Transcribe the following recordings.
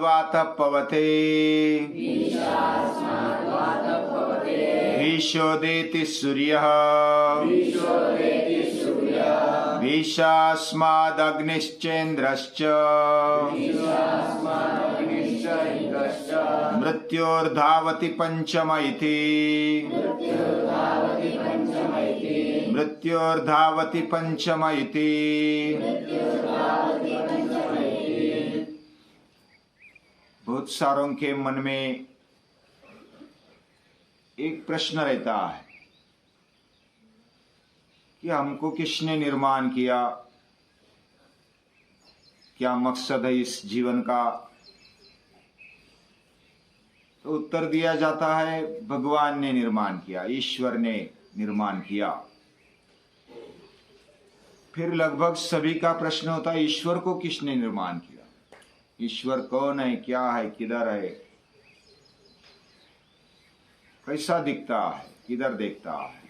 पवते भीषोदेति सूर्यः भीषास्मादग्निश्चेन्द्रश्च मृत्योर्धावति पंचम इति मृत्योर्धावति पंचम इति। बहुत सारों के मन में एक प्रश्न रहता है कि हमको किसने निर्माण किया, क्या मकसद है इस जीवन का। तो उत्तर दिया जाता है भगवान ने निर्माण किया, ईश्वर ने निर्माण किया। फिर लगभग सभी का प्रश्न होता है ईश्वर को किसने निर्माण किया, ईश्वर कौन है, क्या है, किधर है, कैसा दिखता है, किधर देखता है,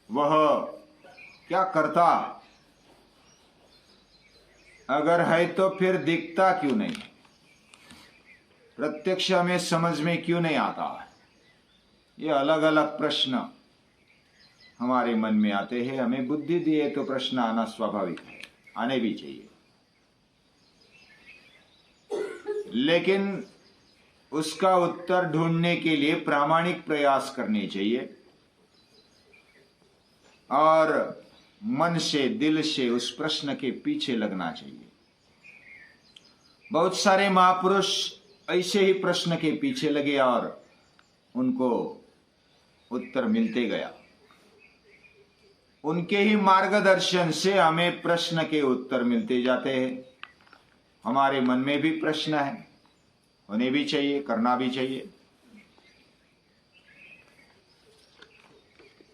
वह क्या करता है, अगर है तो फिर दिखता क्यों नहीं, प्रत्यक्ष हमें समझ में क्यों नहीं आता है। ये अलग अलग प्रश्न हमारे मन में आते हैं। हमें बुद्धि दी है तो प्रश्न आना स्वाभाविक है, आने भी चाहिए, लेकिन उसका उत्तर ढूंढने के लिए प्रामाणिक प्रयास करने चाहिए और मन से, दिल से उस प्रश्न के पीछे लगना चाहिए। बहुत सारे महापुरुष ऐसे ही प्रश्न के पीछे लगे और उनको उत्तर मिलते गया। उनके ही मार्गदर्शन से हमें प्रश्न के उत्तर मिलते जाते हैं। हमारे मन में भी प्रश्न है, होने भी चाहिए, करना भी चाहिए।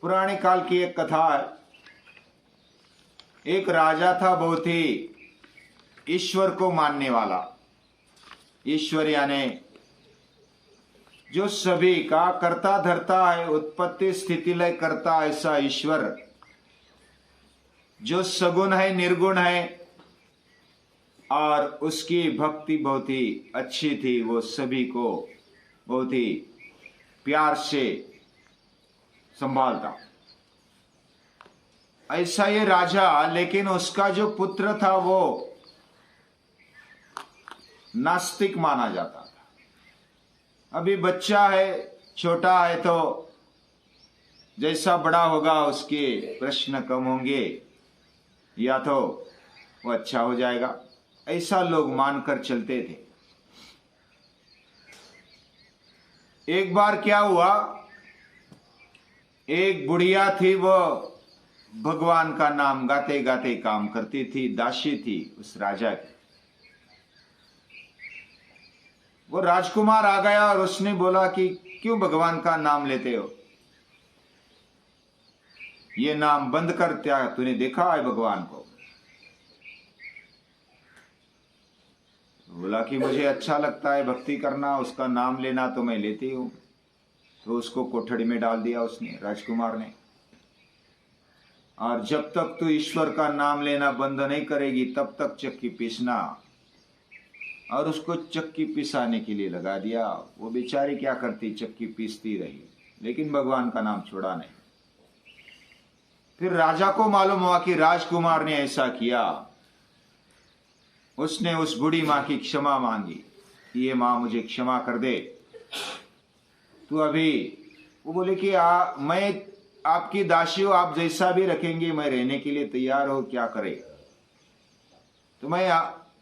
पुराने काल की एक कथा है। एक राजा था, बहुत ही ईश्वर को मानने वाला। ईश्वर यानी जो सभी का कर्ता धर्ता है, उत्पत्ति स्थिति लय करता ऐसा ईश्वर, जो सगुण है, निर्गुण है और उसकी भक्ति बहुत ही अच्छी थी। वो सभी को बहुत ही प्यार से संभालता, ऐसा ये राजा। लेकिन उसका जो पुत्र था वो नास्तिक माना जाता था। अभी बच्चा है, छोटा है, तो जैसा बड़ा होगा उसके प्रश्न कम होंगे या तो वो अच्छा हो जाएगा, ऐसा लोग मानकर चलते थे। एक बार क्या हुआ, एक बुढ़िया थी, वो भगवान का नाम गाते गाते काम करती थी, दासी थी उस राजा की। वो राजकुमार आ गया और उसने बोला कि क्यों भगवान का नाम लेते हो, ये नाम बंद कर, क्या तूने देखा है भगवान को। बोला कि मुझे अच्छा लगता है भक्ति करना, उसका नाम लेना, तो मैं लेती हूं। तो उसको कोठड़ी में डाल दिया उसने, राजकुमार ने। और जब तक तू ईश्वर का नाम लेना बंद नहीं करेगी तब तक चक्की पीसना, और उसको चक्की पिसाने के लिए लगा दिया। वो बेचारी क्या करती, चक्की पीसती रही, लेकिन भगवान का नाम छोड़ा नहीं। फिर राजा को मालूम हुआ कि राजकुमार ने ऐसा किया। उसने उस बूढ़ी मां की क्षमा मांगी कि ये मां मुझे क्षमा कर दे, तू अभी। वो बोले कि मैं आपकी दासी हूं, आप जैसा भी रखेंगे मैं रहने के लिए तैयार हो, क्या करे। तो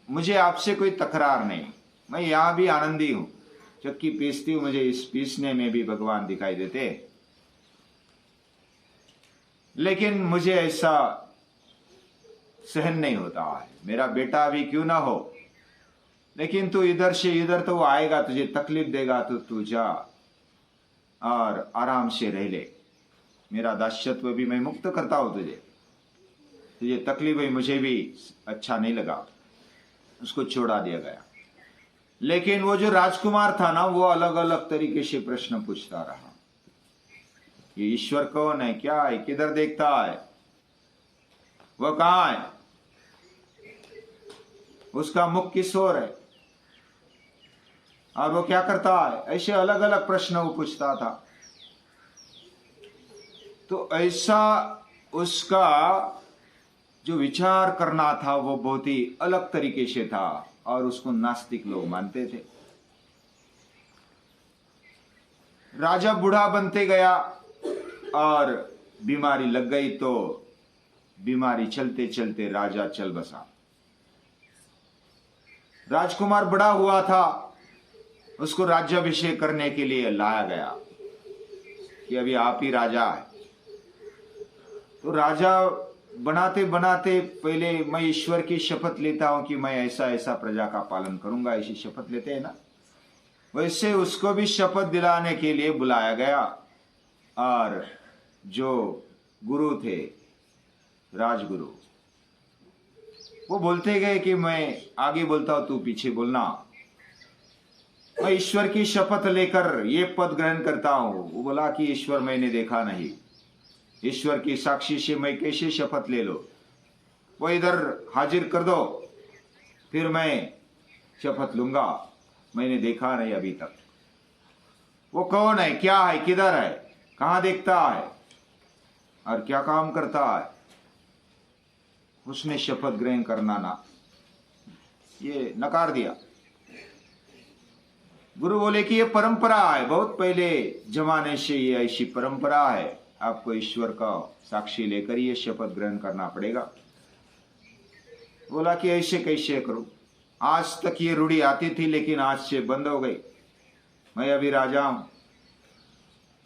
मुझे आपसे कोई तकरार नहीं, मैं यहां भी आनंदी हूं, चक्की पीसती हूं, मुझे इस पीसने में भी भगवान दिखाई देते। लेकिन मुझे ऐसा सहन नहीं होता है, मेरा बेटा भी क्यों ना हो, लेकिन तू इधर से इधर तो वो आएगा, तुझे तकलीफ देगा, तो तू जा और आराम से रह ले। मेरा दास्यत्व भी मैं मुक्त करता हूं, तुझे तकलीफ हुई, मुझे भी अच्छा नहीं लगा। उसको छोड़ा दिया गया। लेकिन वो जो राजकुमार था ना, वो अलग अलग तरीके से प्रश्न पूछता रहा। ये ईश्वर कौन है, क्या है, किधर देखता है, वह कहां है। उसका मुख किस ओर है और वो क्या करता है, ऐसे अलग अलग प्रश्न वो पूछता था। तो ऐसा उसका जो विचार करना था वो बहुत ही अलग तरीके से था और उसको नास्तिक लोग मानते थे। राजा बूढ़ा बनते गया और बीमारी लग गई, तो बीमारी चलते चलते राजा चल बसा। राजकुमार बड़ा हुआ था, उसको राज्याभिषेक करने के लिए लाया गया कि अभी आप ही राजा है। तो राजा बनाते बनाते पहले मैं ईश्वर की शपथ लेता हूं कि मैं ऐसा ऐसा प्रजा का पालन करूंगा, ऐसी शपथ लेते हैं ना, वैसे उसको भी शपथ दिलाने के लिए बुलाया गया। और जो गुरु थे, राजगुरु, वो बोलते गए कि मैं आगे बोलता हूं, तू पीछे बोलना। मैं ईश्वर की शपथ लेकर ये पद ग्रहण करता हूं। वो बोला कि ईश्वर मैंने देखा नहीं, ईश्वर की साक्षी से मैं कैसे शपथ ले लो, वो इधर हाजिर कर दो, फिर मैं शपथ लूंगा, मैंने देखा नहीं अभी तक। वो कौन है, क्या है, किधर है, कहां देखता है और क्या काम करता है, उसने शपथ ग्रहण करना ना, ये नकार दिया। गुरु बोले कि ये परंपरा है, बहुत पहले जमाने से ये ऐसी परंपरा है, आपको ईश्वर का साक्षी लेकर ये शपथ ग्रहण करना पड़ेगा। बोला कि ऐसे कैसे करूं, आज तक ये रूढ़ी आती थी लेकिन आज से बंद हो गई, मैं अभी राजा हूं,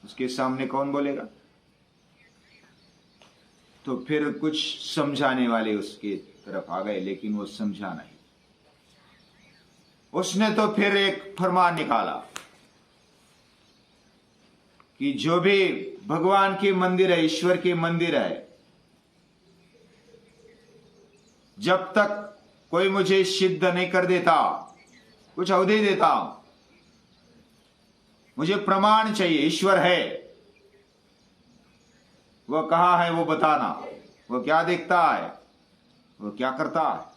उसके सामने कौन बोलेगा। तो फिर कुछ समझाने वाले उसके तरफ आ गए, लेकिन वो समझा नहीं। उसने तो फिर एक फरमान निकाला कि जो भी भगवान के मंदिर है, ईश्वर के मंदिर है, जब तक कोई मुझे सिद्ध नहीं कर देता, कुछ अवधि देता, मुझे प्रमाण चाहिए, ईश्वर है, वह कहां है वो बताना, वो क्या देखता है, वो क्या करता है,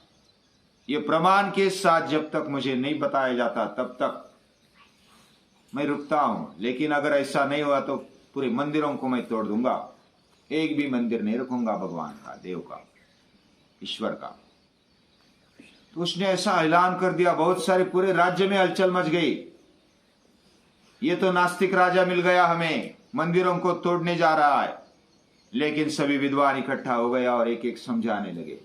ये प्रमाण के साथ जब तक मुझे नहीं बताया जाता तब तक मैं रुकता हूं। लेकिन अगर ऐसा नहीं हुआ तो पूरे मंदिरों को मैं तोड़ दूंगा, एक भी मंदिर नहीं रखूंगा भगवान का, देव का, ईश्वर का। तो उसने ऐसा ऐलान कर दिया, बहुत सारे पूरे राज्य में हलचल मच गई। ये तो नास्तिक राजा मिल गया हमें, मंदिरों को तोड़ने जा रहा है। लेकिन सभी विद्वान इकट्ठा हो गया और एक एक समझाने लगे,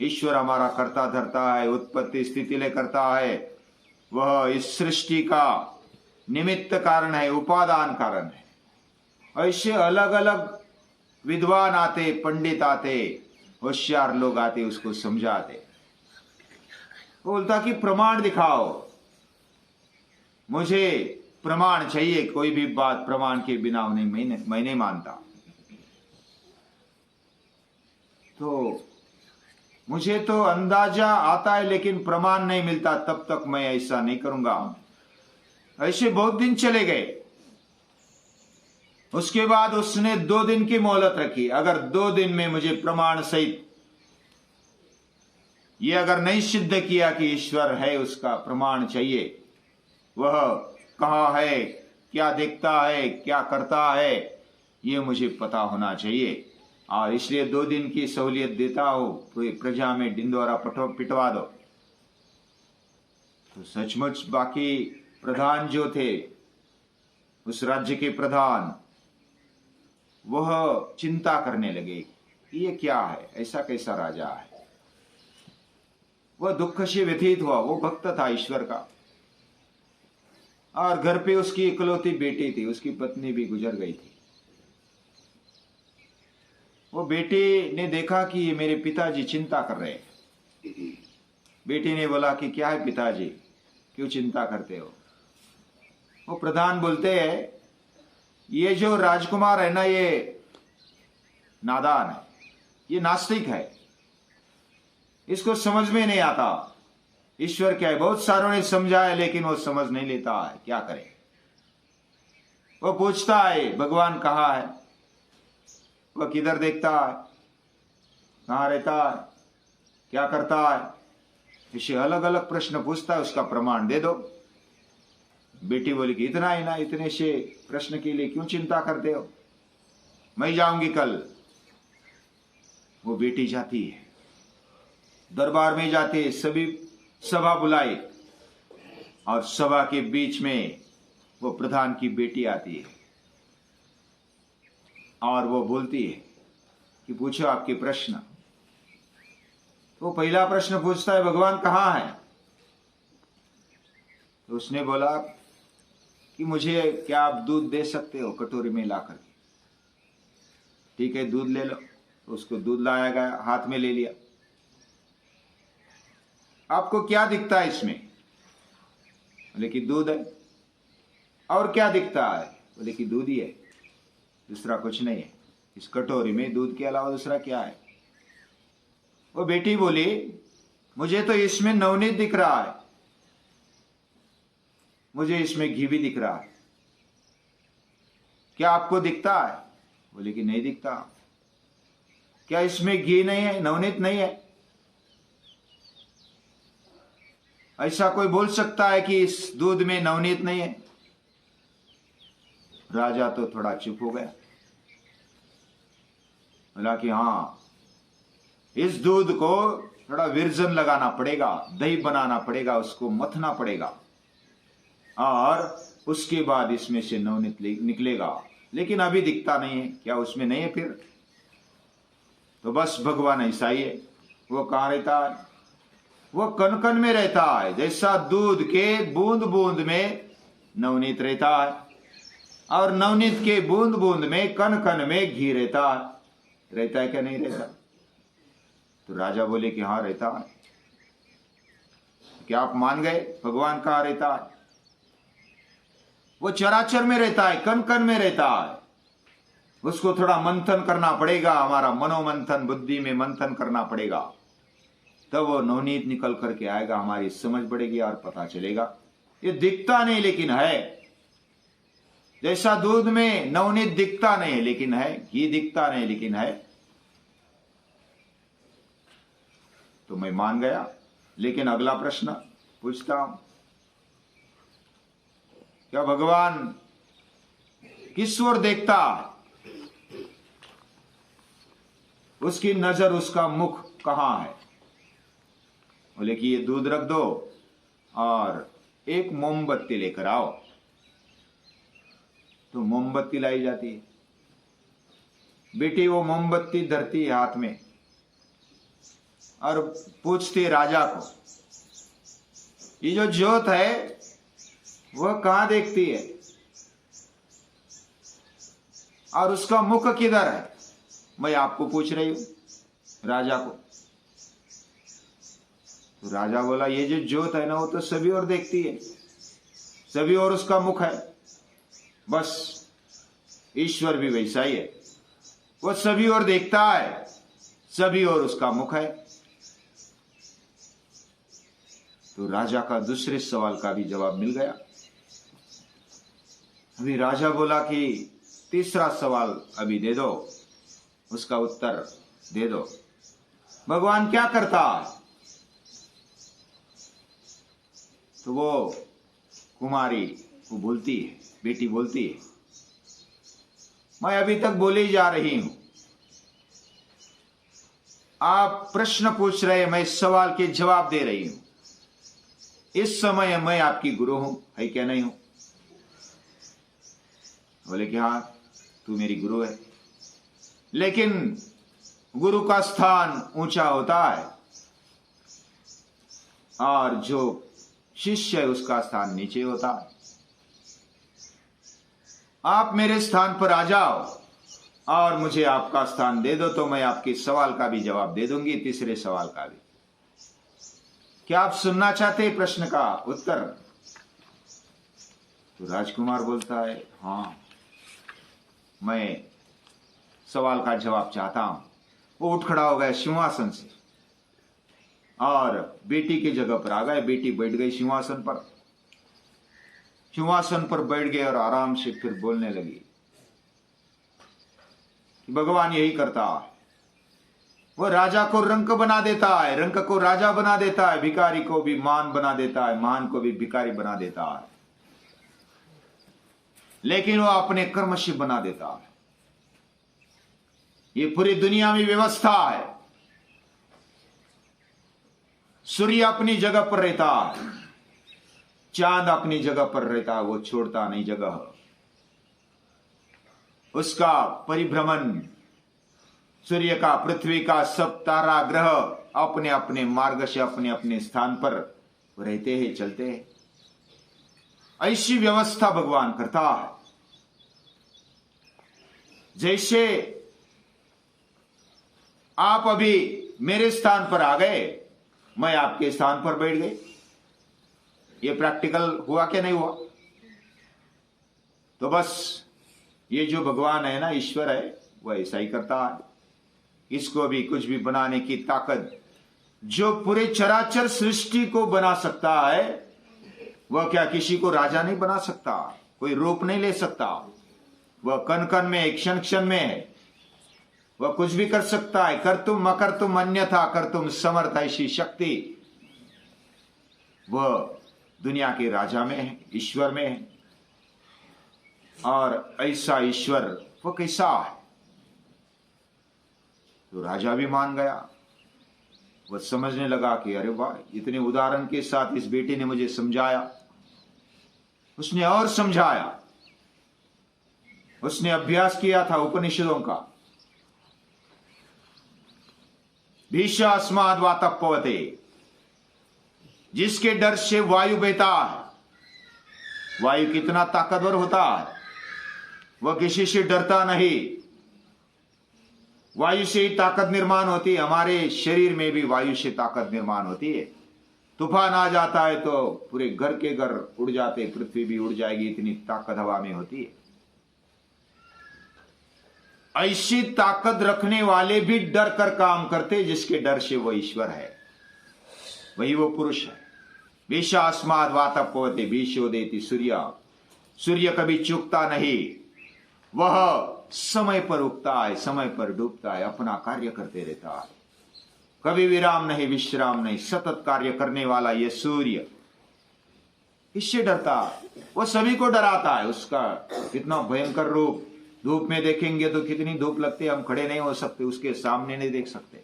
ईश्वर हमारा करता धरता है, उत्पत्ति स्थिति ले करता है, वह इस सृष्टि का निमित्त कारण है, उपादान कारण है। ऐसे अलग अलग विद्वान आते, पंडित आते, होशियार लोग आते, उसको समझाते। बोलता कि प्रमाण दिखाओ, मुझे प्रमाण चाहिए, कोई भी बात प्रमाण के बिना मैं नहीं मानता। तो मुझे तो अंदाजा आता है लेकिन प्रमाण नहीं मिलता, तब तक मैं ऐसा नहीं करूंगा। ऐसे बहुत दिन चले गए। उसके बाद उसने 2 दिन की मोहलत रखी, अगर 2 दिन में मुझे प्रमाण सहित ये अगर नहीं सिद्ध किया कि ईश्वर है, उसका प्रमाण चाहिए, वह कहां है, क्या देखता है, क्या करता है, ये मुझे पता होना चाहिए। और इसलिए 2 दिन की सहूलियत देता हूं, पूरी प्रजा में डिंडोरा पिटवा दो। तो सचमुच बाकी प्रधान जो थे, उस राज्य के प्रधान, वह चिंता करने लगे, ये क्या है, ऐसा कैसा राजा है। वह दुख से व्यथित हुआ, वो भक्त था ईश्वर का, और घर पे उसकी इकलौती बेटी थी, उसकी पत्नी भी गुजर गई थी। वो बेटी ने देखा कि ये मेरे पिताजी चिंता कर रहे हैं। बेटी ने बोला कि क्या है पिताजी, क्यों चिंता करते हो। वो प्रधान बोलते हैं, ये जो राजकुमार है ना, ये नादान है, ये नास्तिक है, इसको समझ में नहीं आता ईश्वर क्या है। बहुत सारों ने समझाया लेकिन वो समझ नहीं लेता है, क्या करे। वो पूछता है भगवान कहाँ है, वह किधर देखता है, कहाँ रहता है, क्या करता है, इसे अलग अलग प्रश्न पूछता है, उसका प्रमाण दे दो। बेटी बोली कि इतना ही ना, इतने से प्रश्न के लिए क्यों चिंता करते हो, मैं जाऊंगी कल। वो बेटी जाती है, दरबार में जाते, सभी सभा बुलाई और सभा के बीच में वो प्रधान की बेटी आती है और वो बोलती है कि पूछो आपके प्रश्न। तो पहला प्रश्न पूछता है, भगवान कहाँ है? तो उसने बोला कि मुझे क्या आप दूध दे सकते हो कटोरी में ला करके? ठीक है, दूध ले लो। तो उसको दूध लाया गया, हाथ में ले लिया। आपको क्या दिखता है इसमें? बोले कि दूध है। और क्या दिखता है? बोले कि दूध ही है, दूसरा कुछ नहीं है। इस कटोरी में दूध के अलावा दूसरा क्या है? वो बेटी बोली, मुझे तो इसमें नवनीत दिख रहा है, मुझे इसमें घी भी दिख रहा है, क्या आपको दिखता है? बोले कि नहीं दिखता। क्या इसमें घी नहीं है, नवनीत नहीं है? ऐसा कोई बोल सकता है कि इस दूध में नवनीत नहीं है? राजा तो थोड़ा चुप हो गया। बोला कि हाँ, इस दूध को थोड़ा विरजन लगाना पड़ेगा, दही बनाना पड़ेगा, उसको मथना पड़ेगा और उसके बाद इसमें से नवनीत निकलेगा, लेकिन अभी दिखता नहीं है। क्या उसमें नहीं है फिर? तो बस भगवान ऐसा ही है। वो कहाँ रहता है? वो कण कण में रहता है। जैसा दूध के बूंद बूंद में नवनीत रहता है और नवनीत के बूंद बूंद में कण कण में घी रहता है क्या नहीं रहता? तो राजा बोले कि हाँ रहता है। क्या आप मान गए भगवान कहाँ रहता है? वो चराचर में रहता है, कण कण में रहता है। उसको थोड़ा मंथन करना पड़ेगा, हमारा मनोमंथन, बुद्धि में मंथन करना पड़ेगा, तब वो नवनीत निकल करके आएगा, हमारी समझ बढ़ेगी और पता चलेगा। ये दिखता नहीं लेकिन है। जैसा दूध में नवनीत दिखता नहीं लेकिन है, घी दिखता नहीं लेकिन है। तो मैं मान गया, लेकिन अगला प्रश्न पूछता हूं, क्या भगवान किस ओर देखता है? उसकी नजर, उसका मुख कहां है? बोले कि ये दूध रख दो और एक मोमबत्ती लेकर आओ। तो मोमबत्ती लाई जाती है। बेटी वो मोमबत्ती धरती है हाथ में और पूछती राजा को, ये जो ज्योत है वह कहां देखती है और उसका मुख किधर है? मैं आपको पूछ रही हूं, राजा को। तो राजा बोला, ये जो ज्योत है ना, वो तो सभी ओर देखती है, सभी ओर उसका मुख है। बस ईश्वर भी वैसा ही है, वो सभी ओर देखता है, सभी ओर उसका मुख है। तो राजा का दूसरे सवाल का भी जवाब मिल गया। अभी राजा बोला कि तीसरा सवाल अभी दे दो, उसका उत्तर दे दो। भगवान क्या करता है? तो वो कुमारी वो बोलती है, बेटी बोलती है, मैं अभी तक बोले ही जा रही हूं, आप प्रश्न पूछ रहे, मैं सवाल के जवाब दे रही हूं। इस समय मैं आपकी गुरु हूं, है क्या नहीं हूं? बोले कि हाँ, तू मेरी गुरु है, लेकिन गुरु का स्थान ऊंचा होता है और जो शिष्य है उसका स्थान नीचे होता है। आप मेरे स्थान पर आ जाओ और मुझे आपका स्थान दे दो, तो मैं आपके सवाल का भी जवाब दे दूंगी, तीसरे सवाल का भी। क्या आप सुनना चाहते हैं प्रश्न का उत्तर? तो राजकुमार बोलता है, हाँ, मैं सवाल का जवाब चाहता हूं। वो उठ खड़ा हो गया सिंहासन से और बेटी की जगह पर आ गए। बेटी बैठ गई सिंहासन पर। सिंहासन पर बैठ गए और आराम से फिर बोलने लगी कि भगवान यही करता है, वो राजा को रंक बना देता है, रंक को राजा बना देता है, भिखारी को भी मान बना देता है, मान को भी भिखारी बना देता है। लेकिन वो अपने कर्म से बना देता है। ये पूरी दुनिया में व्यवस्था है। सूर्य अपनी जगह पर रहता है, चांद अपनी जगह पर रहता है, वो छोड़ता नहीं जगह। उसका परिभ्रमण, सूर्य का, पृथ्वी का, सब तारा ग्रह अपने अपने मार्ग से अपने अपने स्थान पर रहते हैं, चलते हैं। ऐसी व्यवस्था भगवान करता है। जैसे आप अभी मेरे स्थान पर आ गए, मैं आपके स्थान पर बैठ गई, ये प्रैक्टिकल हुआ क्या नहीं हुआ? तो बस ये जो भगवान है ना, ईश्वर है, वह ऐसा ही करता है। इसको भी कुछ भी बनाने की ताकत, जो पूरे चराचर सृष्टि को बना सकता है, वह क्या किसी को राजा नहीं बना सकता? कोई रूप नहीं ले सकता। वह कण कण में, क्षण क्षण में है। वह कुछ भी कर सकता है। कर तुम मकर तुम अन्यथा कर तुम समर्थ, ऐसी शक्ति वह दुनिया के राजा में है, ईश्वर में है। और ऐसा ईश्वर वो कैसा है? तो राजा भी मान गया। वह समझने लगा कि अरे वाह, इतने उदाहरण के साथ इस बेटे ने मुझे समझाया। उसने और समझाया। उसने अभ्यास किया था उपनिषदों का। भीषास्माद वातः पवते, जिसके डर से वायु बहता है। वायु कितना ताकतवर होता है, वह किसी से डरता नहीं। वायु से ही ताकत निर्माण होती है। हमारे शरीर में भी वायु से ताकत निर्माण होती है। तूफान आ जाता है तो पूरे घर के घर उड़ जाते, पृथ्वी भी उड़ जाएगी, इतनी ताकत हवा में होती है। ऐसी ताकत रखने वाले भी डर कर काम करते, जिसके डर से वो ईश्वर है, वही वो पुरुष है। विषास्माद वातः पवते भीषोदेति सूर्य, सूर्य कभी चूकता नहीं। वह समय पर उगता है, समय पर डूबता है, अपना कार्य करते रहता है। कभी विराम नहीं, विश्राम नहीं, सतत कार्य करने वाला ये सूर्य किससे डरता है? वो सभी को डराता है। उसका कितना भयंकर रूप, धूप में देखेंगे तो कितनी धूप लगती है, हम खड़े नहीं हो सकते, उसके सामने नहीं देख सकते।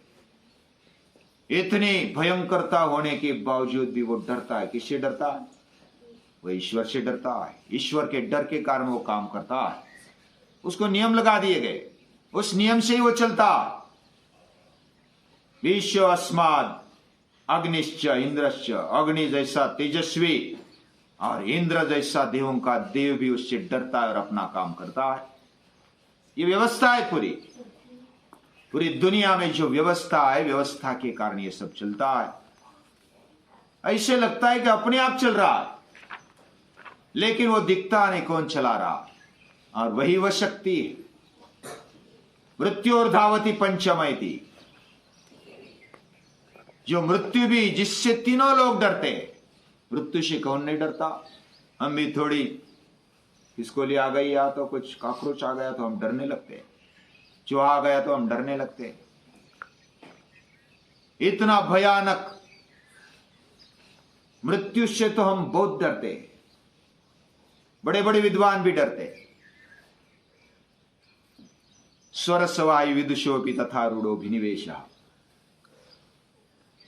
इतनी भयंकरता होने के बावजूद भी वो डरता है। किससे डरता है? वो ईश्वर से डरता है। ईश्वर के डर के कारण वो काम करता है। उसको नियम लगा दिए गए, उस नियम से ही वो चलता। विश्व अस्माद अग्निश्च इंद्रश्च, अग्नि जैसा तेजस्वी और इंद्र जैसा देवों का देव भी उससे डरता है और अपना काम करता है। ये व्यवस्था है पूरी। पूरी दुनिया में जो व्यवस्था है, व्यवस्था के कारण ये सब चलता है। ऐसे लगता है कि अपने आप चल रहा है, लेकिन वो दिखता नहीं कौन चला रहा। और वही वह शक्ति है। मृत्यु और धावती पंचमयती, जो मृत्यु भी, जिससे तीनों लोग डरते हैं। मृत्यु से कौन नहीं डरता? हम भी थोड़ी किसको ले आ गई, या तो कुछ कॉकरोच आ गया तो हम डरने लगते, चूहा आ गया तो हम डरने लगते। इतना भयानक मृत्यु से तो हम बहुत डरते। बड़े बड़े विद्वान भी डरते। स्वरसवायु विदुषोपि तथा रूढ़ोभिनिवेश,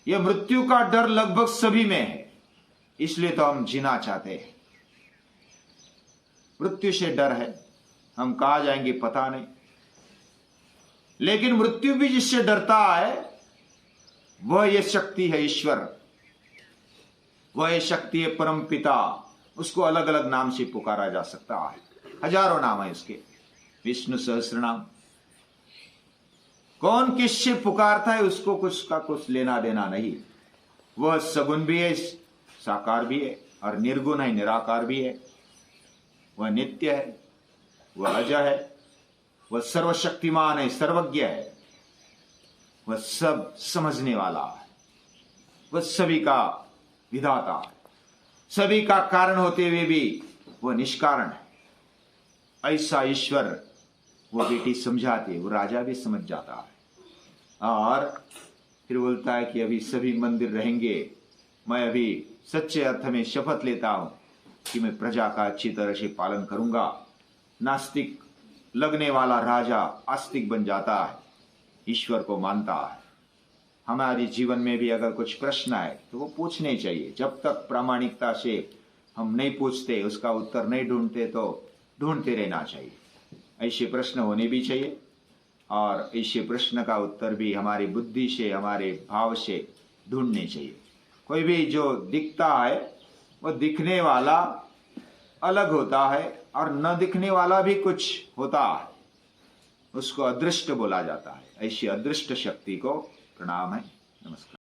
यह मृत्यु का डर लगभग सभी में है। इसलिए तो हम जीना चाहते हैं। मृत्यु से डर है, हम कहां जाएंगे पता नहीं। लेकिन मृत्यु भी जिससे डरता है, वह ये शक्ति है ईश्वर। वह ये शक्ति है परम पिता। उसको अलग अलग नाम से पुकारा जा सकता है, हजारों नाम है उसके, विष्णु सहस्त्र नाम। कौन किससे पुकारता है उसको कुछ का कुछ लेना देना नहीं। वह सगुण भी है, साकार भी है, और निर्गुण है, निराकार भी है। वह नित्य है, वह अजय है, वह सर्वशक्तिमान है, सर्वज्ञ है, वह सब समझने वाला है, वह सभी का विधाता है, सभी का कारण होते हुए भी वह निष्कारण है। ऐसा ईश्वर वो बेटी समझाती है, वो राजा भी समझ जाता है। और फिर बोलता है कि अभी सभी मंदिर रहेंगे, मैं अभी सच्चे अर्थ में शपथ लेता हूं कि मैं प्रजा का अच्छी तरह से पालन करूंगा। नास्तिक लगने वाला राजा आस्तिक बन जाता है, ईश्वर को मानता है। हमारे जीवन में भी अगर कुछ प्रश्न है तो वो पूछने चाहिए। जब तक प्रामाणिकता से हम नहीं पूछते, उसका उत्तर नहीं ढूंढते, तो ढूंढते रहना चाहिए। ऐसे प्रश्न होने भी चाहिए और ऐसे प्रश्न का उत्तर भी हमारी बुद्धि से, हमारे भाव से ढूंढने चाहिए। कोई भी जो दिखता है वो दिखने वाला अलग होता है और न दिखने वाला भी कुछ होता है, उसको अदृष्ट बोला जाता है। ऐसी अदृष्ट शक्ति को प्रणाम है, नमस्कार।